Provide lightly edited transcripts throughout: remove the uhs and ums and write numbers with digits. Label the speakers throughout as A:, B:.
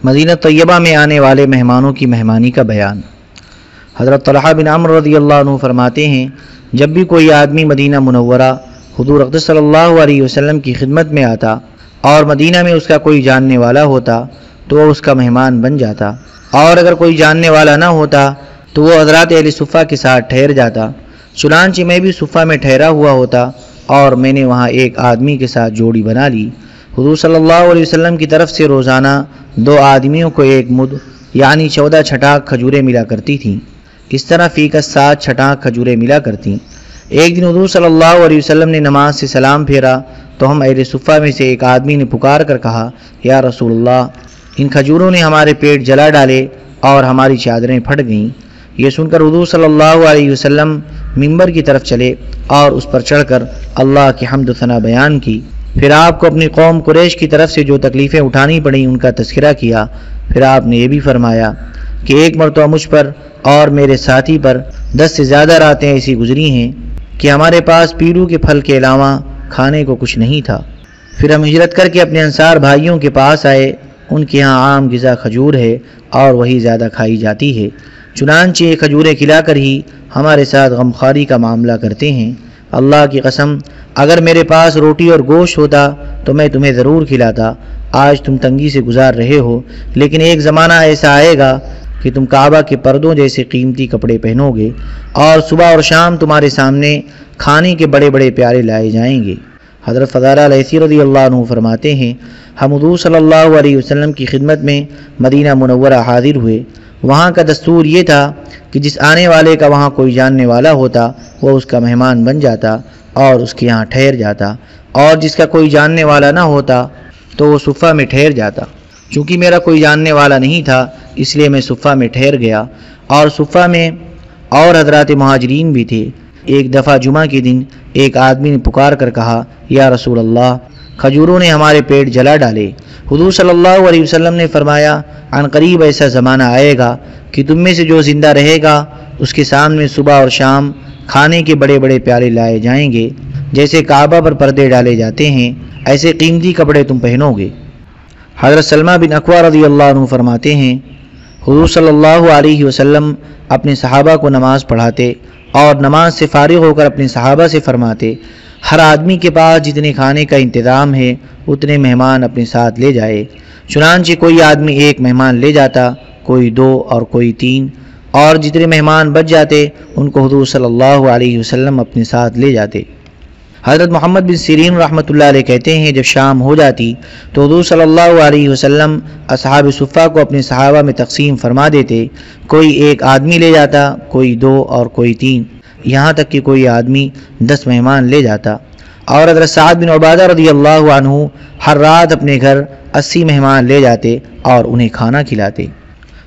A: مدینہ طیبہ میں آنے والے مہمانوں کی مہمانی کا بیان۔ حضرت طلحہ بن عمرو رضی اللہ عنہ فرماتے ہیں، جب بھی کوئی آدمی مدینہ منورہ حضور اقدس صلی اللہ علیہ وسلم کی خدمت میں آتا اور مدینہ میں اس کا کوئی جاننے والا ہوتا تو وہ اس کا مہمان بن جاتا، اور اگر کوئی جاننے والا نہ ہوتا تو وہ حضرات اہل صفہ کے ساتھ ٹھہر جاتا۔ چنانچہ میں بھی صفہ میں ٹھہرا ہوا ہوتا اور میں نے وہاں ایک آدمی کے ساتھ جوڑی بنا لی۔ حضور صلی اللہ علیہ وسلم کی طرف سے روزانہ 2 آدمیوں کو ایک مد یعنی 14 چھٹاک کھجوریں ملا کرتی تھیں۔ اس طرح فی کا 7 چھٹاک کھجوریں ملا کرتیں۔ ایک دن حضور صلی اللہ علیہ وسلم نے نماز سے سلام پھیرا تو ہم اہل صفہ میں سے ایک آدمی نے پکار کر کہا، یا رسول اللہ، ان کھجوروں نے ہمارے پیٹ جلا ڈالے اور ہماری چادریں پھٹ گئیں۔ یہ سن کر حضور صلی اللہ علیہ وسلم منبر کی طرف چلے اور اس پر چڑھ کر اللہ کی حمد و ثنا بیان کی۔ پھر آپ کو اپنی قوم قریش کی طرف سے جو تکلیفیں اٹھانی پڑیں ان کا تذکرہ کیا۔ پھر آپ نے یہ بھی فرمایا کہ ایک مرتبہ مجھ پر اور میرے ساتھی پر 10 سے زیادہ راتیں ایسی گزری ہیں کہ ہمارے پاس پیڑو کے پھل کے علاوہ کھانے کو کچھ نہیں تھا۔ پھر ہم ہجرت کر کے اپنے انصار بھائیوں کے پاس آئے، ان کے ہاں عام غذا کھجور ہے اور وہی زیادہ کھائی جاتی ہے، چنانچہ یہ کھجوریں کھلا کر ہی ہمارے ساتھ غمخواری کا معاملہ کرتے ہیں۔ اللہ کی قسم، اگر میرے پاس روٹی اور گوشت ہوتا تو میں تمہیں ضرور کھلاتا۔ آج تم تنگی سے گزار رہے ہو، لیکن ایک زمانہ ایسا آئے گا کہ تم کعبہ کے پردوں جیسے قیمتی کپڑے پہنو گے اور صبح اور شام تمہارے سامنے کھانے کے بڑے بڑے پیالے لائے جائیں گے۔ حضرت فضالہ لیثی رضی اللہ عنہ فرماتے ہیں، ہم حضور صلی اللہ علیہ وسلم کی خدمت میں مدینہ منورہ حاضر ہوئے۔ وہاں کا دستور یہ تھا کہ جس آنے والے کا وہاں کوئی جاننے والا ہوتا وہ اس کا مہمان بن جاتا اور اس کے یہاں ٹھہر جاتا، اور جس کا کوئی جاننے والا نہ ہوتا تو وہ صفہ میں ٹھہر جاتا۔ چونکہ میرا کوئی جاننے والا نہیں تھا اس لیے میں صفہ میں ٹھہر گیا، اور صفہ میں اور حضرات مہاجرین بھی تھے۔ ایک دفعہ جمعہ کے دن ایک آدمی نے پکار کر کہا، یا رسول اللہ، کھجوروں نے ہمارے پیٹ جلا ڈالے۔ حضور صلی اللہ علیہ وسلم نے فرمایا، عن قریب ایسا زمانہ آئے گا کہ تم میں سے جو زندہ رہے گا اس کے سامنے صبح اور شام کھانے کے بڑے بڑے پیالے لائے جائیں گے، جیسے کعبہ پر پردے ڈالے جاتے ہیں ایسے قیمتی کپڑے تم پہنو گے۔ حضرت سلمہ بن اکوع رضی اللہ عنہ فرماتے ہیں، حضور صلی اللہ علیہ وسلم اپنے صحابہ کو نماز پڑھاتے اور نماز سے فارغ ہو کر اپنے صحابہ سے فرماتے، ہر آدمی کے پاس جتنے کھانے کا انتظام ہے اتنے مہمان اپنے ساتھ لے جائے۔ چنانچہ کوئی آدمی 1 مہمان لے جاتا، کوئی 2 اور کوئی 3، اور جتنے مہمان بچ جاتے ان کو حضور صلی اللہ علیہ وسلم اپنے ساتھ لے جاتے۔ حضرت محمد بن سیرین رحمۃ اللہ علیہ کہتے ہیں، جب شام ہو جاتی تو حضور صلی اللہ علیہ وسلم اصحاب صفہ کو اپنے صحابہ میں تقسیم فرما دیتے، کوئی 1 آدمی لے جاتا، کوئی 2 اور کوئی 3، یہاں تک کہ کوئی آدمی 10 مہمان لے جاتا۔ اور حضرت سعد بن عبادہ رضی اللہ عنہ ہر رات اپنے گھر 80 مہمان لے جاتے اور انہیں کھانا کھلاتے۔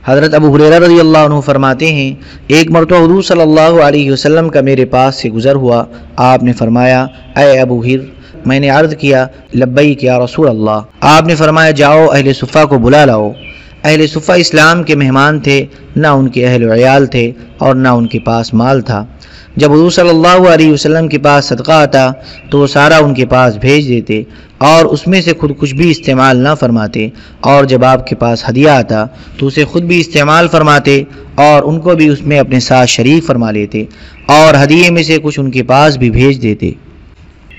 A: حضرت ابو ہریرہ رضی اللہ عنہ فرماتے ہیں، ایک مرتبہ حضور صلی اللہ علیہ وسلم کا میرے پاس سے گزر ہوا، آپ نے فرمایا، اے ابو ہر، میں نے عرض کیا، لبیک یا رسول اللہ۔ آپ نے فرمایا، جاؤ اہل صفہ کو بلا لاؤ۔ اہل صفہ اسلام کے مہمان تھے، نہ ان کے اہل و عیال تھے اور نہ ان کے پاس مال تھا۔ جب حضور صلی اللہ علیہ وسلم کے پاس صدقہ آتا تو وہ سارا ان کے پاس بھیج دیتے اور اس میں سے خود کچھ بھی استعمال نہ فرماتے، اور جب آپ کے پاس ہدیہ آتا تو اسے خود بھی استعمال فرماتے اور ان کو بھی اس میں اپنے ساتھ شریک فرما لیتے، اور ہدیے میں سے کچھ ان کے پاس بھی بھیج دیتے۔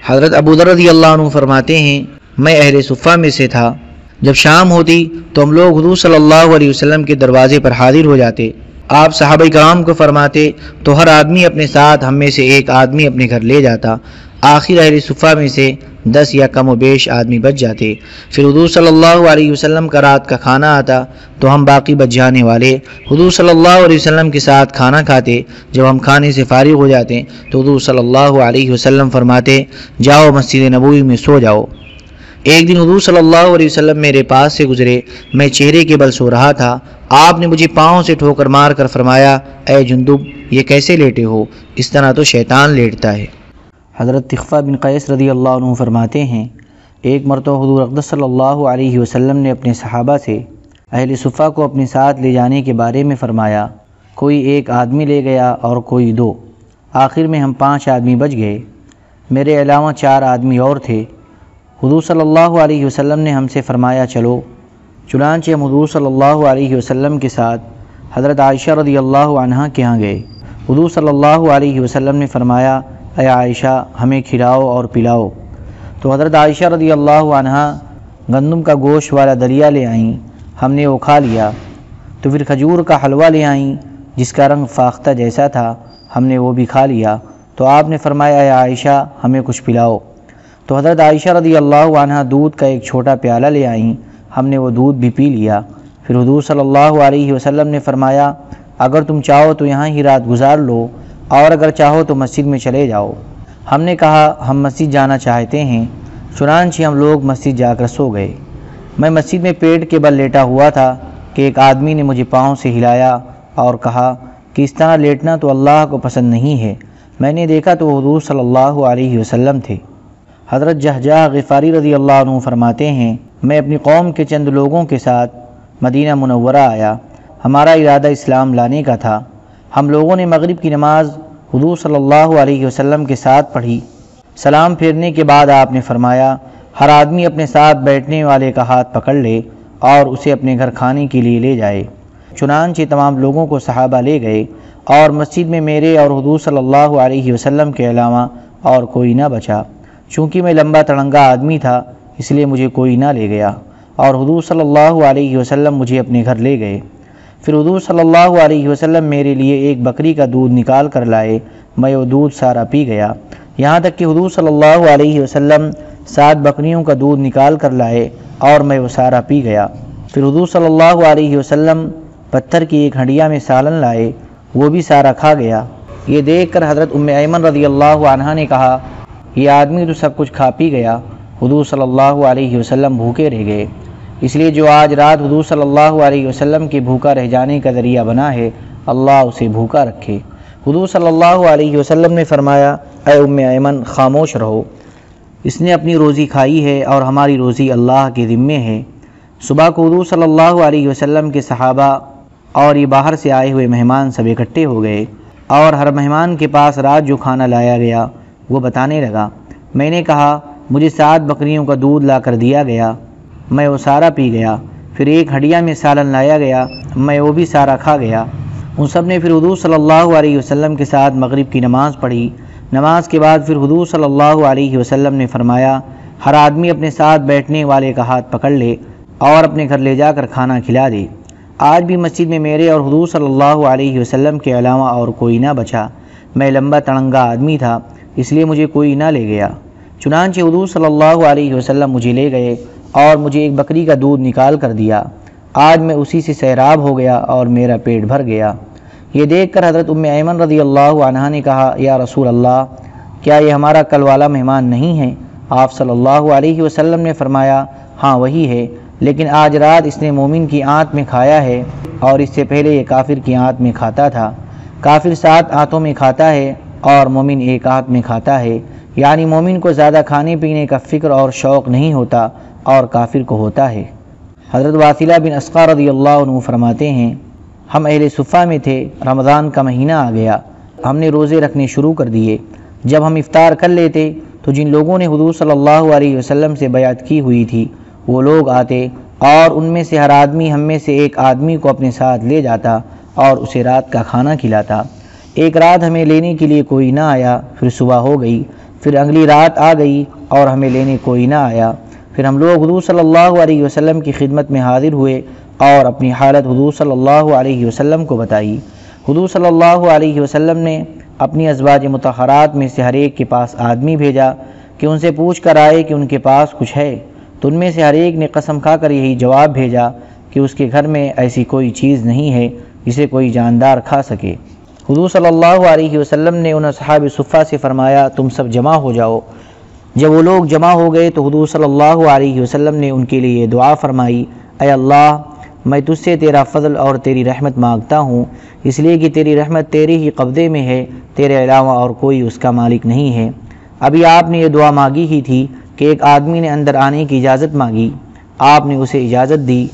A: حضرت ابو ذر رضی اللہ عنہ فرماتے ہیں، میں اہل صفہ میں سے تھا۔ جب شام ہوتی تو ہم لوگ حضور صلی اللہ علیہ وسلم کے دروازے پر حاضر ہو جاتے۔ آپ صحابہ کرام کو فرماتے تو ہر آدمی اپنے ساتھ ہم میں سے 1 آدمی اپنے گھر لے جاتا۔ آخر اہل صفہ میں سے 10 یا کم و بیش آدمی بچ جاتے۔ پھر حضور صلی اللہ علیہ وسلم کا رات کا کھانا آتا تو ہم باقی بچ جانے والے حضور صلی اللہ علیہ وسلم کے ساتھ کھانا کھاتے۔ جب ہم کھانے سے فارغ ہو جاتے تو حضور صلی اللہ علیہ وسلم فرماتے، جاؤ مسجد نبوی میں سو جاؤ۔ ایک دن حضور صلی اللہ علیہ وسلم میرے پاس سے گزرے، میں چہرے کے بل سو رہا تھا۔ آپ نے مجھے پاؤں سے ٹھوکر مار کر فرمایا، اے جندب، یہ کیسے لیٹے ہو؟ اس طرح تو شیطان لیٹتا ہے۔ حضرت تخفہ بن قیس رضی اللہ عنہ فرماتے ہیں، ایک مرتبہ حضور اقدس صلی اللہ علیہ وسلم نے اپنے صحابہ سے اہل صفہ کو اپنے ساتھ لے جانے کے بارے میں فرمایا۔ کوئی 1 آدمی لے گیا اور کوئی 2، آخر میں ہم 5 آدمی بچ گئے۔ میرے علاوہ 4 آدمی اور تھے۔ حضور صلی اللہ علیہ وسلم نے ہم سے فرمایا، چلو۔ چنانچہ ہم حضور صلی اللہ علیہ وسلم کے ساتھ حضرت عائشہ رضی اللہ عنہا کے ہاں گئے۔ حضور صلی اللہ علیہ وسلم نے فرمایا، اے عائشہ ہمیں کھلاؤ اور پلاؤ۔ تو حضرت عائشہ رضی اللہ عنہا گندم کا گوشت والا دلیا لے آئیں، ہم نے وہ کھا لیا۔ تو پھر کھجور کا حلوہ لے آئیں جس کا رنگ فاختہ جیسا تھا، ہم نے وہ بھی کھا لیا۔ تو آپ نے فرمایا، اے عائشہ ہمیں کچھ پلاؤ۔ تو حضرت عائشہ رضی اللہ عنہا دودھ کا ایک چھوٹا پیالہ لے آئیں، ہم نے وہ دودھ بھی پی لیا۔ پھر حضور صلی اللہ علیہ وسلم نے فرمایا، اگر تم چاہو تو یہاں ہی رات گزار لو، اور اگر چاہو تو مسجد میں چلے جاؤ۔ ہم نے کہا، ہم مسجد جانا چاہتے ہیں۔ چنانچہ ہم لوگ مسجد جا کر سو گئے۔ میں مسجد میں پیٹ کے بل لیٹا ہوا تھا کہ ایک آدمی نے مجھے پاؤں سے ہلایا اور کہا کہ اس طرح لیٹنا تو اللہ کو پسند نہیں ہے۔ میں نے دیکھا تو حضور صلی اللہ علیہ وسلم تھے۔ حضرت جہجہ غفاری رضی اللہ عنہ فرماتے ہیں، میں اپنی قوم کے چند لوگوں کے ساتھ مدینہ منورہ آیا۔ ہمارا ارادہ اسلام لانے کا تھا۔ ہم لوگوں نے مغرب کی نماز حضور صلی اللہ علیہ وسلم کے ساتھ پڑھی۔ سلام پھیرنے کے بعد آپ نے فرمایا، ہر آدمی اپنے ساتھ بیٹھنے والے کا ہاتھ پکڑ لے اور اسے اپنے گھر کھانے کے لیے لے جائے۔ چنانچہ تمام لوگوں کو صحابہ لے گئے اور مسجد میں میرے اور حضور صلی اللہ علیہ وسلم کے علاوہ اور کوئی نہ بچا۔ چونکہ میں لمبا تڑنگا آدمی تھا اس لیے مجھے کوئی نہ لے گیا، اور حضور صلی اللہ علیہ وسلم مجھے اپنے گھر لے گئے۔ پھر حضور صلی اللہ علیہ وسلم میرے لیے ایک بکری کا دودھ نکال کر لائے، میں وہ دودھ سارا پی گیا، یہاں تک کہ حضور صلی اللہ علیہ وسلم 7 بکریوں کا دودھ نکال کر لائے اور میں وہ سارا پی گیا۔ پھر حضور صلی اللہ علیہ وسلم پتھر کی ایک ہنڈیا میں سالن لائے، وہ بھی سارا کھا گیا۔ یہ دیکھ کر حضرت ام ایمن رضی اللہ عنہا نے کہا، یہ آدمی تو سب کچھ کھا پی گیا، حضور صلی اللہ علیہ وسلم بھوکے رہ گئے۔ اس لیے جو آج رات حضور صلی اللہ علیہ وسلم کے بھوکا رہ جانے کا ذریعہ بنا ہے، اللہ اسے بھوکا رکھے۔ حضور صلی اللہ علیہ وسلم نے فرمایا، اے ام ایمن خاموش رہو، اس نے اپنی روزی کھائی ہے اور ہماری روزی اللہ کے ذمے ہے۔ صبح کو حضور صلی اللہ علیہ وسلم کے صحابہ اور یہ باہر سے آئے ہوئے مہمان سب اکٹھے ہو گئے، اور ہر مہمان کے پاس رات جو کھانا لایا گیا وہ بتانے لگا۔ میں نے کہا، مجھے 7 بکریوں کا دودھ لا کر دیا گیا، میں وہ سارا پی گیا۔ پھر ایک ہڈیا میں سالن لایا گیا، میں وہ بھی سارا کھا گیا۔ ان سب نے پھر حضور صلی اللہ علیہ وسلم کے ساتھ مغرب کی نماز پڑھی۔ نماز کے بعد پھر حضور صلی اللہ علیہ وسلم نے فرمایا، ہر آدمی اپنے ساتھ بیٹھنے والے کا ہاتھ پکڑ لے اور اپنے گھر لے جا کر کھانا کھلا دے۔ آج بھی مسجد میں میرے اور حضور صلی اللہ علیہ وسلم کے علاوہ اور کوئی نہ بچا۔ میں لمبا تڑنگا آدمی تھا اس لیے مجھے کوئی نہ لے گیا۔ چنانچہ حضور صلی اللہ علیہ وسلم مجھے لے گئے اور مجھے ایک بکری کا دودھ نکال کر دیا۔ آج میں اسی سے سیراب ہو گیا اور میرا پیٹ بھر گیا۔ یہ دیکھ کر حضرت ام ایمن رضی اللہ عنہا نے کہا، یا رسول اللہ، کیا یہ ہمارا کل والا مہمان نہیں ہے؟ آپ صلی اللہ علیہ وسلم نے فرمایا، ہاں وہی ہے، لیکن آج رات اس نے مومن کی آنت میں کھایا ہے اور اس سے پہلے یہ کافر کی آنت میں کھاتا تھا۔ کافر 7 آنتوں میں کھاتا ہے اور مومن 1 آنت میں کھاتا ہے، یعنی مومن کو زیادہ کھانے پینے کا فکر اور شوق نہیں ہوتا اور کافر کو ہوتا ہے۔ حضرت واصلہ بن اسقا رضی اللہ عنہ فرماتے ہیں، ہم اہل صفہ میں تھے، رمضان کا مہینہ آ گیا، ہم نے روزے رکھنے شروع کر دیے۔ جب ہم افطار کر لیتے تو جن لوگوں نے حضور صلی اللہ علیہ وسلم سے بیعت کی ہوئی تھی وہ لوگ آتے اور ان میں سے ہر آدمی ہم میں سے ایک آدمی کو اپنے ساتھ لے جاتا اور اسے رات کا کھانا کھلاتا۔ ایک رات ہمیں لینے کے لیے کوئی نہ آیا، پھر صبح ہو گئی، پھر اگلی رات آ گئی اور ہمیں لینے کوئی نہ آیا۔ پھر ہم لوگ حضور صلی اللہ علیہ وسلم کی خدمت میں حاضر ہوئے اور اپنی حالت حضور صلی اللہ علیہ وسلم کو بتائی۔ حضور صلی اللہ علیہ وسلم نے اپنی ازواج مطہرات میں سے ہر ایک کے پاس آدمی بھیجا کہ ان سے پوچھ کر آئے کہ ان کے پاس کچھ ہے، تو ان میں سے ہر ایک نے قسم کھا کر یہی جواب بھیجا کہ اس کے گھر میں ایسی کوئی چیز نہیں ہے جسے کوئی جاندار کھا سکے۔ حضور صلی اللہ علیہ وسلم نے ان اصحاب صفہ سے فرمایا، تم سب جمع ہو جاؤ۔ جب وہ لوگ جمع ہو گئے تو حضور صلی اللہ علیہ وسلم نے ان کے لیے دعا فرمائی، اے اللہ، میں تجھ سے تیرا فضل اور تیری رحمت مانگتا ہوں، اس لیے کہ تیری رحمت تیرے ہی قبضے میں ہے، تیرے علاوہ اور کوئی اس کا مالک نہیں ہے۔ ابھی آپ نے یہ دعا مانگی ہی تھی کہ ایک آدمی نے اندر آنے کی اجازت مانگی، آپ نے اسے اجازت دی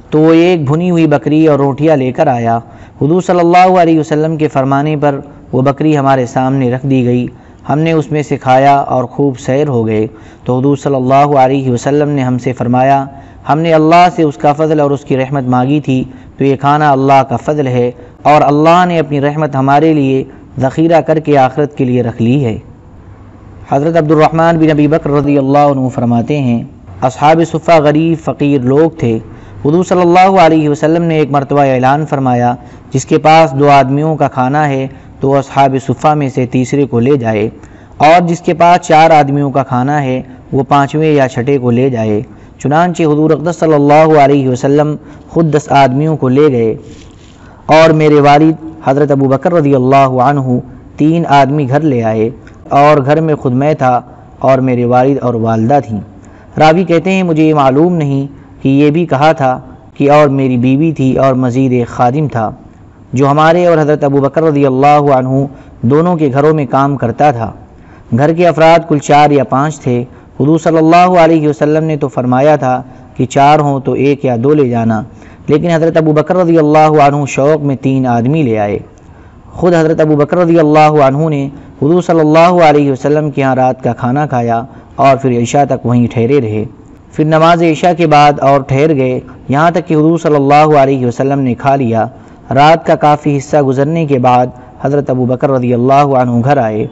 A: تو وہ ایک بھنی ہوئی بکری اور روٹیاں لے کر آیا۔ حضور صلی اللہ علیہ وسلم کے فرمانے پر وہ بکری ہمارے سامنے رکھ دی گئی، ہم نے اس میں سے کھایا اور خوب سیر ہو گئے۔ تو حضور صلی اللہ علیہ وسلم نے ہم سے فرمایا، ہم نے اللہ سے اس کا فضل اور اس کی رحمت مانگی تھی، تو یہ کھانا اللہ کا فضل ہے اور اللہ نے اپنی رحمت ہمارے لیے ذخیرہ کر کے آخرت کے لیے رکھ لی ہے۔ حضرت عبد الرحمن بن ابی بکر رضی اللہ عنہ فرماتے ہیں، اصحاب صفہ غریب فقیر لوگ تھے۔ حضور صلی اللہ علیہ وسلم نے ایک مرتبہ اعلان فرمایا، جس کے پاس 2 آدمیوں کا کھانا ہے تو وہ اصحاب صفہ میں سے تیسرے کو لے جائے، اور جس کے پاس 4 آدمیوں کا کھانا ہے وہ 5ویں یا 6ٹھے کو لے جائے۔ چنانچہ حضور اقدس صلی اللہ علیہ وسلم خود 10 آدمیوں کو لے گئے، اور میرے والد حضرت ابو بکر رضی اللہ عنہ 3 آدمی گھر لے آئے، اور گھر میں خود میں تھا اور میرے والد اور والدہ تھیں۔ راوی کہتے ہیں مجھے یہ معلوم نہیں کہ یہ بھی کہا تھا کہ اور میری بیوی تھی اور مزید ایک خادم تھا جو ہمارے اور حضرت ابو بکر رضی اللہ عنہ دونوں کے گھروں میں کام کرتا تھا۔ گھر کے افراد کل 4 یا 5 تھے۔ حضور صلی اللہ علیہ وسلم نے تو فرمایا تھا کہ 4 ہوں تو 1 یا 2 لے جانا، لیکن حضرت ابو بکر رضی اللہ عنہ شوق میں 3 آدمی لے آئے۔ خود حضرت ابو بکر رضی اللہ عنہ نے حضور صلی اللہ علیہ وسلم کے ہاں رات کا کھانا کھایا اور پھر عشاء تک وہیں ٹھہرے رہے۔ پھر نماز عشاء کے بعد اور ٹھہر گئے، یہاں تک کہ حضور صلی اللہ علیہ وسلم نے کھا لیا۔ رات کا کافی حصہ گزرنے کے بعد حضرت ابو بکر رضی اللہ عنہ گھر آئے۔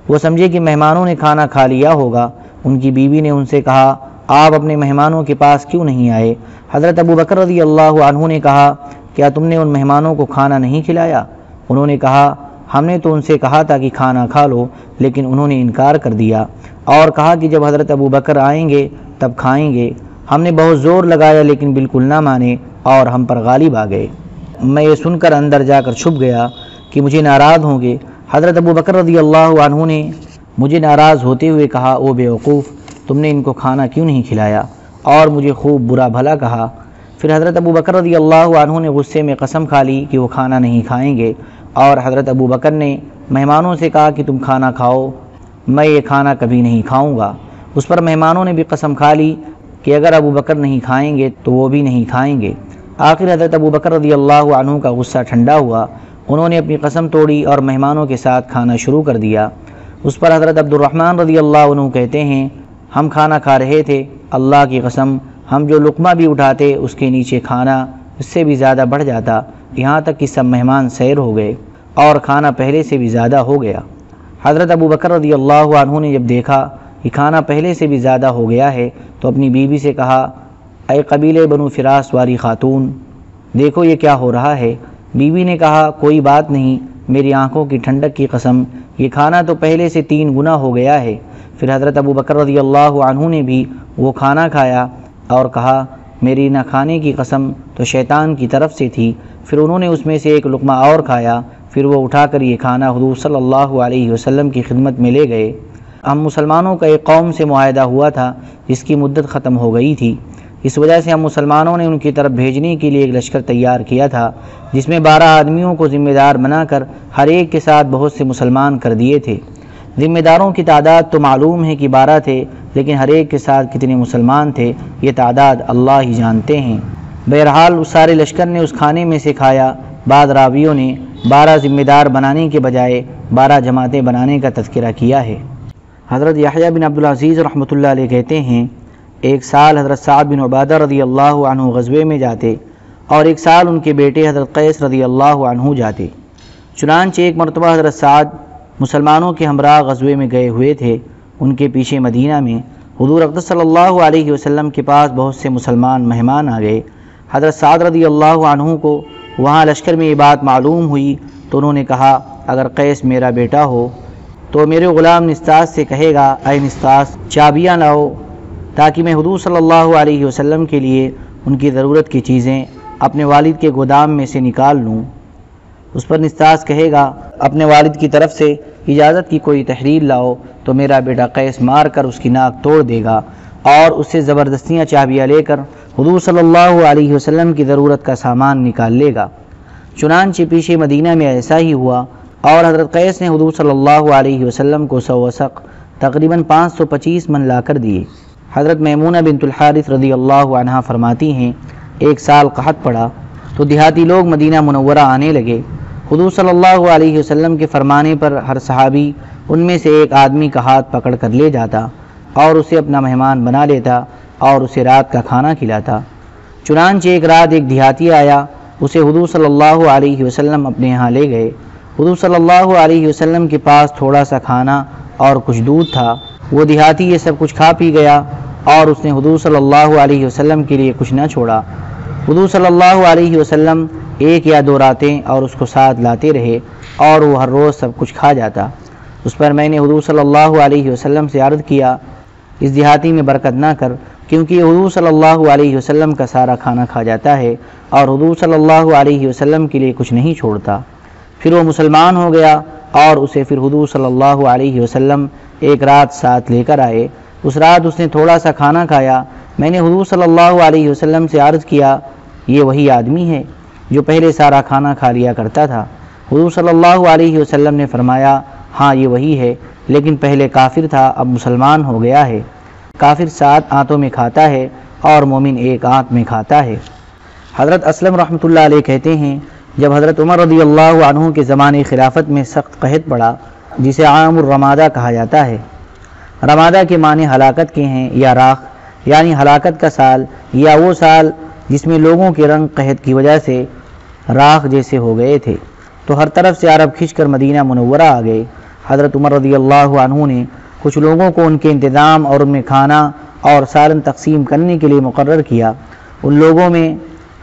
A: وہ سمجھے کہ مہمانوں نے کھانا کھا لیا ہوگا۔ ان کی بیوی نے ان سے کہا، آپ اپنے مہمانوں کے پاس کیوں نہیں آئے؟ حضرت ابو بکر رضی اللہ عنہ نے کہا، کیا تم نے ان مہمانوں کو کھانا نہیں کھلایا؟ انہوں نے کہا، ہم نے تو ان سے کہا تھا کہ کھانا کھا لو، لیکن انہوں نے انکار کر دیا اور کہا کہ جب حضرت ابو بکر آئیں گے تب کھائیں گے۔ ہم نے بہت زور لگایا لیکن بالکل نہ مانے اور ہم پر غالب آ گئے۔ میں یہ سن کر اندر جا کر چھپ گیا کہ مجھے ناراض ہوں گے۔ حضرت ابو بکر رضی اللہ عنہ نے مجھے ناراض ہوتے ہوئے کہا، او بیوقوف، تم نے ان کو کھانا کیوں نہیں کھلایا؟ اور مجھے خوب برا بھلا کہا۔ پھر حضرت ابو بکر رضی اللہ عنہ نے غصے میں قسم کھا لی کہ وہ کھانا نہیں کھائیں گے، اور حضرت ابو بکر نے مہمانوں سے کہا کہ تم کھانا کھاؤ، میں یہ کھانا کبھی نہیں کھاؤں گا۔ اس پر مہمانوں نے بھی قسم کھا لی کہ اگر ابو بکر نہیں کھائیں گے تو وہ بھی نہیں کھائیں گے۔ آخر حضرت ابو بکر رضی اللہ عنہ کا غصہ ٹھنڈا ہوا، انہوں نے اپنی قسم توڑی اور مہمانوں کے ساتھ کھانا شروع کر دیا۔ اس پر حضرت عبد الرحمن رضی اللہ عنہ کہتے ہیں، ہم کھانا کھا رہے تھے، اللہ کی قسم ہم جو لقمہ بھی اٹھاتے اس کے نیچے کھانا اس سے بھی زیادہ بڑھ جاتا، یہاں تک کہ سب مہمان سیر ہو گئے اور کھانا پہلے سے بھی زیادہ ہو گیا۔ حضرت ابو بکر رضی اللہ عنہ نے جب دیکھا کہ کھانا پہلے سے بھی زیادہ ہو گیا ہے تو اپنی بیوی سے کہا، اے قبیلے بنو فراس والی خاتون، دیکھو یہ کیا ہو رہا ہے۔ بیوی نے کہا، کوئی بات نہیں، میری آنکھوں کی ٹھنڈک کی قسم، یہ کھانا تو پہلے سے 3 گنا ہو گیا ہے۔ پھر حضرت ابو بکر رضی اللہ عنہ نے بھی وہ کھانا کھایا اور کہا، میری نہ کھانے کی قسم تو شیطان کی طرف سے تھی۔ پھر انہوں نے اس میں سے ایک لقمہ اور کھایا، پھر وہ اٹھا کر یہ کھانا حضور صلی اللہ علیہ وسلم کی خدمت میں لے گئے۔ ہم مسلمانوں کا ایک قوم سے معاہدہ ہوا تھا جس کی مدت ختم ہو گئی تھی، اس وجہ سے ہم مسلمانوں نے ان کی طرف بھیجنے کے لیے ایک لشکر تیار کیا تھا جس میں 12 آدمیوں کو ذمہ دار بنا کر ہر ایک کے ساتھ بہت سے مسلمان کر دیے تھے۔ ذمہ داروں کی تعداد تو معلوم ہے کہ 12 تھے، لیکن ہر ایک کے ساتھ کتنے مسلمان تھے یہ تعداد اللہ ہی جانتے ہیں۔ بہرحال اس سارے لشکر نے اس کھانے میں سے کھایا۔ بعض راویوں نے 12 ذمہ دار بنانے کے بجائے 12 جماعتیں بنانے کا تذکرہ کیا ہے۔ حضرت یحییٰ بن عبدالعزیز رحمۃ اللہ علیہ کہتے ہیں، ایک سال حضرت سعد بن عبادہ رضی اللہ عنہ غزوے میں جاتے اور ایک سال ان کے بیٹے حضرت قیس رضی اللہ عنہ جاتے۔ چنانچہ ایک مرتبہ حضرت سعد مسلمانوں کے ہمراہ غزوے میں گئے ہوئے تھے۔ ان کے پیچھے مدینہ میں حضور اقدس صلی اللہ علیہ وسلم کے پاس بہت سے مسلمان مہمان آ گئے۔ حضرت سعد رضی اللہ عنہ کو وہاں لشکر میں یہ بات معلوم ہوئی تو انہوں نے کہا، اگر قیس میرا بیٹا ہو تو میرے غلام نستاس سے کہے گا، اے نستاس چابیاں لاؤ تاکہ میں حضور صلی اللہ علیہ وسلم کے لیے ان کی ضرورت کی چیزیں اپنے والد کے گودام میں سے نکال لوں۔ اس پر نستاس کہے گا، اپنے والد کی طرف سے اجازت کی کوئی تحریر لاؤ تو میرا بیٹا قیس مار کر اس کی ناک توڑ دے گا اور اس سے زبردستیاں چابیاں لے کر حضور صلی اللہ علیہ وسلم کی ضرورت کا سامان نکال لے گا۔ چنانچہ پیچھے مدینہ میں ایسا ہی ہوا اور حضرت قیس نے حضور صلی اللہ علیہ وسلم کو 100 وسق تقریباً 525 من لا کر دیے۔ حضرت میمونہ بنت الحارث رضی اللہ عنہا فرماتی ہیں، ایک سال قحط پڑا تو دیہاتی لوگ مدینہ منورہ آنے لگے۔ حضور صلی اللہ علیہ وسلم کے فرمانے پر ہر صحابی ان میں سے ایک آدمی کا ہاتھ پکڑ کر لے جاتا اور اسے اپنا مہمان بنا لیتا اور اسے رات کا کھانا کھلاتا۔ چنانچہ ایک رات ایک دیہاتی آیا، اسے حضور صلی اللہ علیہ وسلم اپنے یہاں لے گئے۔ حضور صلی اللہ علیہ وسلم کے پاس تھوڑا سا کھانا اور کچھ دودھ تھا۔ وہ دیہاتی یہ سب کچھ کھا پی گیا اور اس نے حضور صلی اللہ علیہ وسلم کے لیے کچھ نہ چھوڑا۔ حضور صلی اللہ علیہ وسلم ایک یا دو راتیں اور اس کو ساتھ لاتے رہے اور وہ ہر روز سب کچھ کھا جاتا۔ اس پر میں نے حضور صلی اللہ علیہ وسلم سے عرض کیا، اس دیہاتی میں برکت نہ کر، کیونکہ یہ حضور صلی اللہ علیہ وسلم کا سارا کھانا کھا جاتا ہے اور حضور صلی اللہ علیہ وسلم کے لیے کچھ نہیں چھوڑتا۔ پھر وہ مسلمان ہو گیا اور اسے پھر حضور صلی اللہ علیہ وسلم ایک رات ساتھ لے کر آئے۔ اس رات اس نے تھوڑا سا کھانا کھایا۔ میں نے حضور صلی اللہ علیہ وسلم سے عرض کیا، یہ وہی آدمی ہے جو پہلے سارا کھانا کھا لیا کرتا تھا؟ حضور صلی اللہ علیہ وسلم نے فرمایا، ہاں یہ وہی ہے، لیکن پہلے کافر تھا، اب مسلمان ہو گیا ہے۔ کافر 7 آنتوں میں کھاتا ہے اور مومن 1 آنت میں کھاتا ہے۔ حضرت اسلم رحمۃ اللہ علیہ کہتے ہیں، جب حضرت عمر رضی اللہ عنہ کے زمانے خلافت میں سخت قحط پڑا، جسے عام الرمادہ کہا جاتا ہے۔ رمادہ کے معنی ہلاکت کے ہیں یا راخ، یعنی ہلاکت کا سال یا وہ سال جس میں لوگوں کے رنگ قحط کی وجہ سے راخ جیسے ہو گئے تھے، تو ہر طرف سے عرب کھنچ کر مدینہ منورہ آ گئے۔ حضرت عمر رضی اللہ عنہ نے کچھ لوگوں کو ان کے انتظام اور ان میں کھانا اور سالن تقسیم کرنے کے لیے مقرر کیا۔ ان لوگوں میں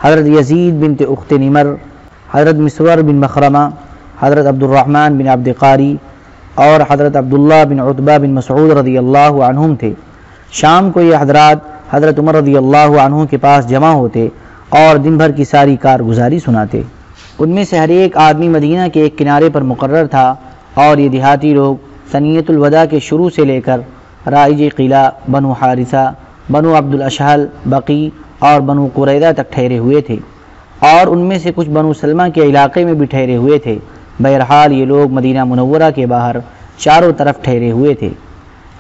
A: حضرت یزید بنت اخت نمر، حضرت مسور بن مخرمہ، حضرت عبد الرحمن بن عبد قاری اور حضرت عبداللہ بن عتبہ بن مسعود رضی اللہ عنہم تھے۔ شام کو یہ حضرات حضرت عمر رضی اللہ عنہ کے پاس جمع ہوتے اور دن بھر کی ساری کارگزاری سناتے۔ ان میں سے ہر ایک آدمی مدینہ کے ایک کنارے پر مقرر تھا اور یہ دیہاتی لوگ ثنیۃ الوداع کے شروع سے لے کر رائج قلعہ، بنو حارثہ، بنو عبد الاشہل، بقی اور بنو قریظہ تک ٹھہرے ہوئے تھے، اور ان میں سے کچھ بنو سلمہ کے علاقے میں بھی ٹھہرے ہوئے تھے۔ بہرحال یہ لوگ مدینہ منورہ کے باہر چاروں طرف ٹھہرے ہوئے تھے۔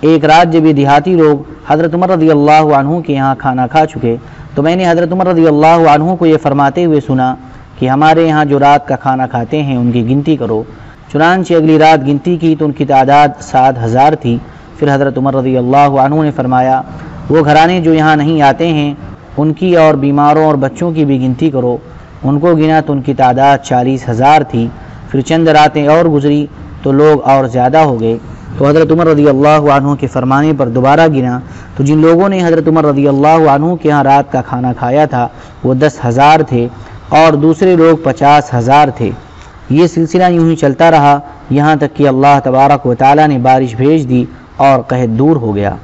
A: ایک رات جب یہ دیہاتی لوگ حضرت عمر رضی اللہ عنہ کے یہاں کھانا کھا چکے تو میں نے حضرت عمر رضی اللہ عنہ کو یہ فرماتے ہوئے سنا کہ ہمارے یہاں جو رات کا کھانا کھاتے ہیں ان کی گنتی کرو۔ چنانچہ اگلی رات گنتی کی تو ان کی تعداد 7,000 تھی۔ پھر حضرت عمر رضی اللہ عنہ نے فرمایا، وہ گھرانے جو یہاں نہیں آتے ہیں ان کی اور بیماروں اور بچوں کی بھی گنتی کرو۔ ان کو گنا تو ان کی تعداد 40,000 تھی۔ پھر چند راتیں اور گزری تو لوگ اور زیادہ ہو گئے، تو حضرت عمر رضی اللہ عنہ کے فرمانے پر دوبارہ گنا تو جن لوگوں نے حضرت عمر رضی اللہ عنہ کے ہاں رات کا کھانا کھایا تھا وہ 10,000 تھے اور دوسرے لوگ 50,000 تھے۔ یہ سلسلہ یوں ہی چلتا رہا یہاں تک کہ اللہ تبارک و تعالیٰ نے بارش بھیج دی اور قحط دور ہو گیا۔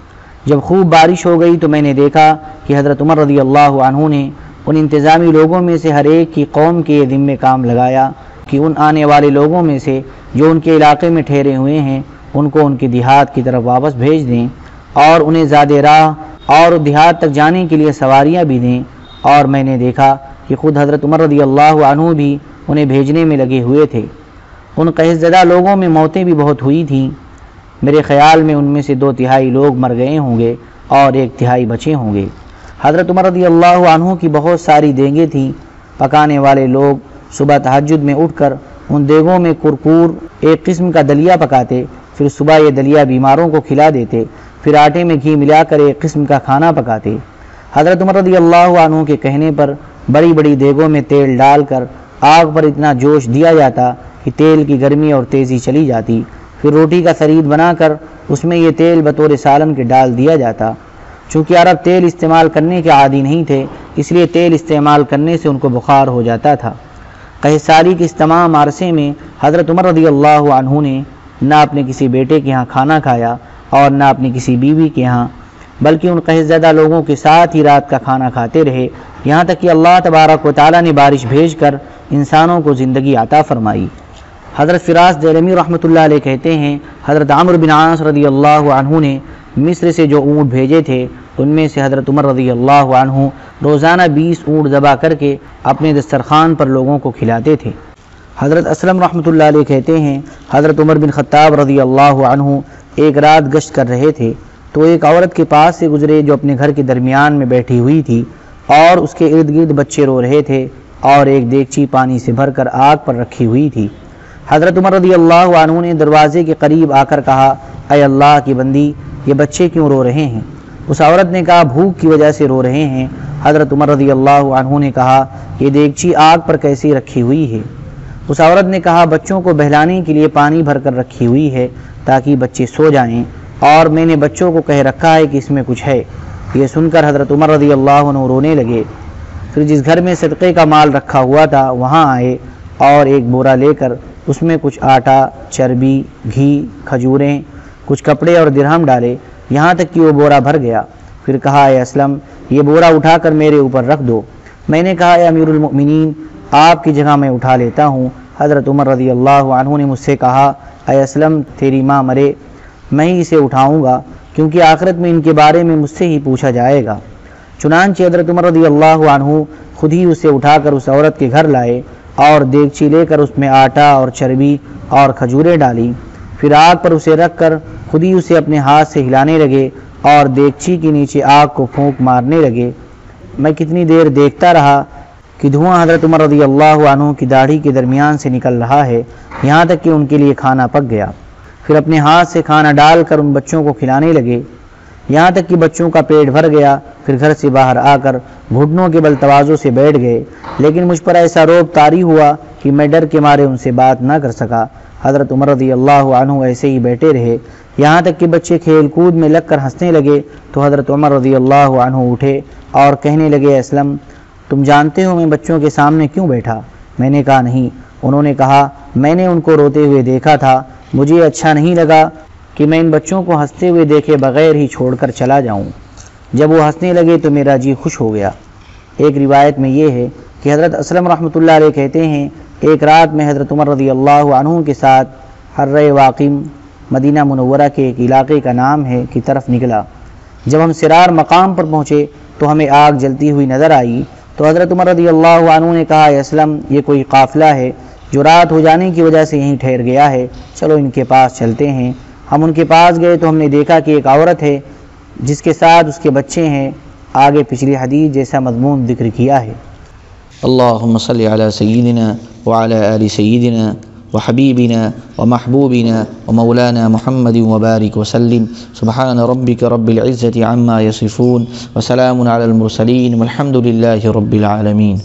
A: جب خوب بارش ہو گئی تو میں نے دیکھا کہ حضرت عمر رضی اللہ عنہ نے ان انتظامی لوگوں میں سے ہر ایک کی قوم کے یہ ذمہ کام لگایا کہ ان آنے والے لوگوں میں سے جو ان کے علاقے میں ٹھہرے ہوئے ہیں ان کو ان کے دیہات کی طرف واپس بھیج دیں اور انہیں زیادہ راہ اور دیہات تک جانے کے لیے سواریاں بھی دیں۔ اور میں نے دیکھا کہ خود حضرت عمر رضی اللہ عنہ بھی انہیں بھیجنے میں لگے ہوئے تھے۔ ان قحط زدہ لوگوں میں موتیں بھی بہت ہوئی تھیں۔ میرے خیال میں ان میں سے 2/3 لوگ مر گئے ہوں گے اور 1/3 بچے ہوں گے۔ حضرت عمر رضی اللہ عنہ کی بہت ساری دیگیں تھیں۔ پکانے والے لوگ صبح تہجد میں اٹھ کر ان دیگوں میں کرکور ایک قسم کا دلیا پکاتے، پھر صبح یہ دلیا بیماروں کو کھلا دیتے، پھر آٹے میں گھی ملا کر ایک قسم کا کھانا پکاتے۔ حضرت عمر رضی اللہ عنہ کے کہنے پر بڑی بڑی دیگوں میں تیل ڈال کر آگ پر اتنا جوش دیا جاتا کہ تیل کی گرمی اور تیزی چلی جاتی، پھر روٹی کا ثرید بنا کر اس میں یہ تیل بطور سالن کے ڈال دیا جاتا۔ چونکہ عرب تیل استعمال کرنے کے عادی نہیں تھے، اس لیے تیل استعمال کرنے سے ان کو بخار ہو جاتا تھا۔ قحط سالی کے اس تمام عرصے میں حضرت عمر رضی اللہ عنہ نے نہ اپنے کسی بیٹے کے ہاں کھانا کھایا اور نہ اپنی کسی بیوی کے ہاں، بلکہ ان قحط زدہ لوگوں کے ساتھ ہی رات کا کھانا کھاتے رہے، یہاں تک کہ اللہ تبارک و تعالیٰ نے بارش بھیج کر انسانوں کو زندگی عطا فرمائی۔ حضرت فراس دہلوی رحمۃ اللہ علیہ کہتے ہیں، حضرت عمرو بن عاص رضی اللہ عنہ نے مصر سے جو اونٹ بھیجے تھے ان میں سے حضرت عمر رضی اللہ عنہ روزانہ 20 اونٹ ذبح کر کے اپنے دسترخوان پر لوگوں کو کھلاتے تھے۔ حضرت اسلم رحمۃ اللہ علیہ کہتے ہیں، حضرت عمر بن خطاب رضی اللہ عنہ ایک رات گشت کر رہے تھے تو ایک عورت کے پاس سے گزرے جو اپنے گھر کے درمیان میں بیٹھی ہوئی تھی اور اس کے ارد گرد بچے رو رہے تھے اور ایک دیگچی پانی سے بھر کر آگ پر رکھی ہوئی تھی۔ حضرت عمر رضی اللہ عنہ نے دروازے کے قریب آ کر کہا، اے اللہ کی بندی، یہ بچے کیوں رو رہے ہیں؟ اس عورت نے کہا بھوک کی وجہ سے رو رہے ہیں۔ حضرت عمر رضی اللہ عنہ نے کہا یہ دیگچی آگ پر کیسی رکھی ہوئی ہے؟ اس عورت نے کہا بچوں کو بہلانے کے لیے پانی بھر کر رکھی ہوئی ہے تاکہ بچے سو جائیں، اور میں نے بچوں کو کہہ رکھا ہے کہ اس میں کچھ ہے۔ یہ سن کر حضرت عمر رضی اللہ عنہ رونے لگے۔ پھر جس گھر میں صدقے کا مال رکھا ہوا تھا وہاں آئے اور ایک بورا لے کر اس میں کچھ آٹا، چربی، گھی، کھجوریں، کچھ کپڑے اور درہم ڈالے، یہاں تک کہ وہ بورا بھر گیا۔ پھر کہا اے اسلم یہ بورا اٹھا کر میرے اوپر رکھ دو۔ میں نے کہا اے امیر المؤمنین آپ کی جگہ میں اٹھا لیتا ہوں۔ حضرت عمر رضی اللہ عنہ نے مجھ سے کہا اے اسلم تیری ماں مرے میں ہی اسے اٹھاؤں گا، کیونکہ آخرت میں ان کے بارے میں مجھ سے ہی پوچھا جائے گا۔ چنانچہ حضرت عمر رضی اللہ عنہ خود ہی اسے اٹھا کر اس عورت کے گھر لائے اور دیگچی لے کر اس میں آٹا اور چربی اور کھجوریں ڈالی، پھر آگ پر اسے رکھ کر خود ہی اسے اپنے ہاتھ سے ہلانے لگے اور دیگچی کے نیچے آگ کو پھونک مارنے لگے۔ میں کتنی دیر دیکھتا رہا کہ دھواں حضرت عمر رضی اللہ عنہ کی داڑھی کے درمیان سے نکل رہا ہے، یہاں تک کہ ان کے لیے کھانا پک گیا۔ پھر اپنے ہاتھ سے کھانا ڈال کر ان بچوں کو کھلانے لگے، یہاں تک کہ بچوں کا پیٹ بھر گیا۔ پھر گھر سے باہر آ کر گھٹنوں کے بل تواضع سے بیٹھ گئے، لیکن مجھ پر ایسا روب طاری ہوا کہ میں ڈر کے مارے ان سے بات نہ کر سکا۔ حضرت عمر رضی اللہ عنہ ایسے ہی بیٹھے رہے، یہاں تک کہ بچے کھیل کود میں لگ کر ہنسنے لگے تو حضرت عمر رضی اللہ عنہ اٹھے اور کہنے لگے اسلم تم جانتے ہو میں بچوں کے سامنے کیوں بیٹھا؟ میں نے کہا نہیں۔ انہوں نے کہا میں نے ان کو روتے ہوئے دیکھا تھا، مجھے اچھا نہیں لگا کہ میں ان بچوں کو ہنستے ہوئے دیکھے بغیر ہی چھوڑ کر چلا جاؤں۔ جب وہ ہنسنے لگے تو میرا جی خوش ہو گیا۔ ایک روایت میں یہ ہے کہ حضرت اسلم رحمۃ اللہ علیہ کہتے ہیں ایک رات میں حضرت عمر رضی اللہ عنہ کے ساتھ حرہ واقم مدینہ منورہ کے ایک علاقے کا نام ہے کی طرف نکلا۔ جب ہم سرار مقام پر پہنچے تو ہمیں آگ جلتی ہوئی نظر آئی تو حضرت عمر رضی اللہ عنہ نے کہا اے اسلم یہ کوئی قافلہ ہے جو رات ہو جانے کی وجہ سے یہیں ٹھہر گیا ہے، چلو ان کے پاس چلتے ہیں۔ ہم ان کے پاس گئے تو ہم نے دیکھا کہ ایک عورت ہے جس کے ساتھ اس کے بچے ہیں۔ آگے پچھلی حدیث جیسا مضمون ذکر کیا ہے۔
B: اللہم صلی علی سیدنا وعلی آل سیدنا وحبیبنا ومحبوبنا ومولانا محمد وبارک وسلم۔ سبحان ربک رب العزة عما یصفون وسلام علی المرسلین والحمد للہ رب العالمین۔